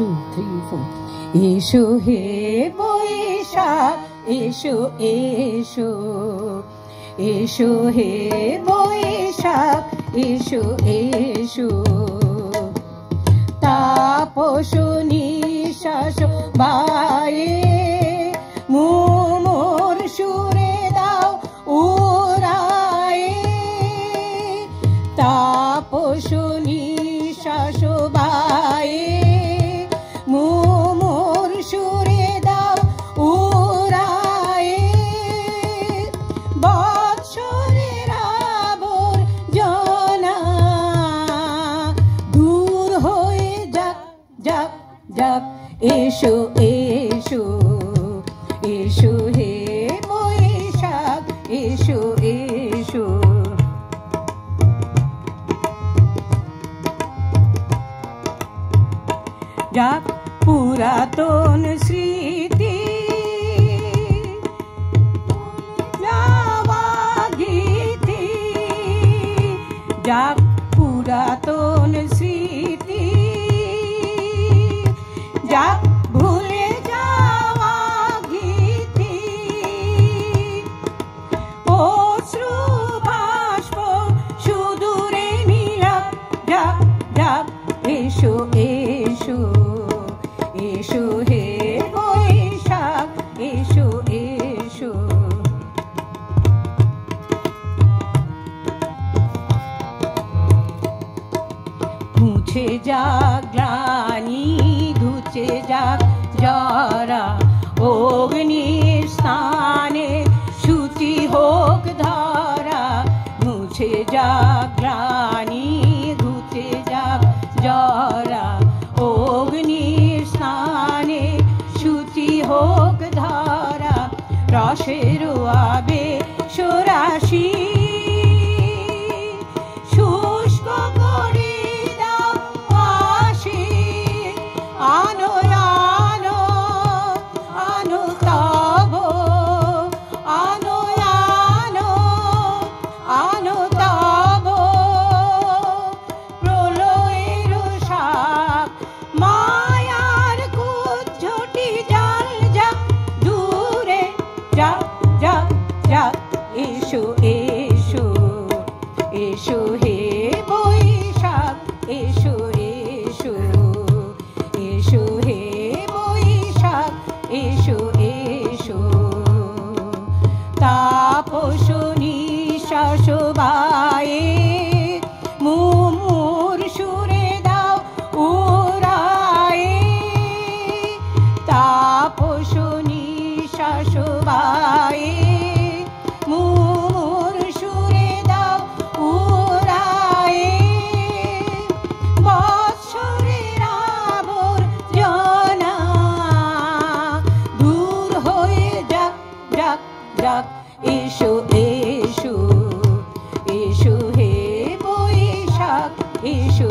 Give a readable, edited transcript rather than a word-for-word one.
2, 3, 4. এসো হে বৈশাখ এসো এসো, এসো হে বৈশাখ এসো এসো। তাপস নিঃশ্বাস বায়ে মুমুর সুরে দাও উড়ায়ে। তাপস নিঃশ্বাস বায়ে মুমুর সুরে দাও উড়ায়ে। বৎসরের আবর্জনা দূর হয়ে যাক যাক যাক। এসো এসো, এসো হে বৈশাখ এসো এসো। যাক পুরাতন স্মৃতি যাওয়া গীতি, যাক পুরাতন স্মৃতি, যাক ভুলে যাওয়া গীতি। অশ্রু বাষ্প সুদূরে মিলাপ যাক যাক। এসো এসো, এসো হে বৈশাখ এসো এসো। মুছে যাক গ্লানি ঘুচে যাক জরা, অগ্নির স্থানে শুচি হোক ধরা। মুছে যাক গ্লানি ঘুচে যাক জরা, অগ্নির স্থানে শুচি হোক ধরা। রসের আবেশ রাশি শুষ্ক করে দাও আসি। আনো আনো আনো তব, আনো আনো আনো তব। প্রলয়ের শাক মায়ার কুজ্ঝটি জাল যাক দূরে যাক যাক যাক। এসো এসো, এসো হে বৈশাখ এসো এসো, এসো হে বৈশাখ এসো এসো। তাপস নিঃশ্বাস বায়ে মুমুর সুরে দাও উড়ায়ে। তাপস নিঃশ্বাস বায়ে মুমুর সুরে দাও উড়ায়ে। বৎসরের আবর্জনা দূর হয়ে যাক যাক যাক। এসো এসো, এসো হে বৈশাখ এসো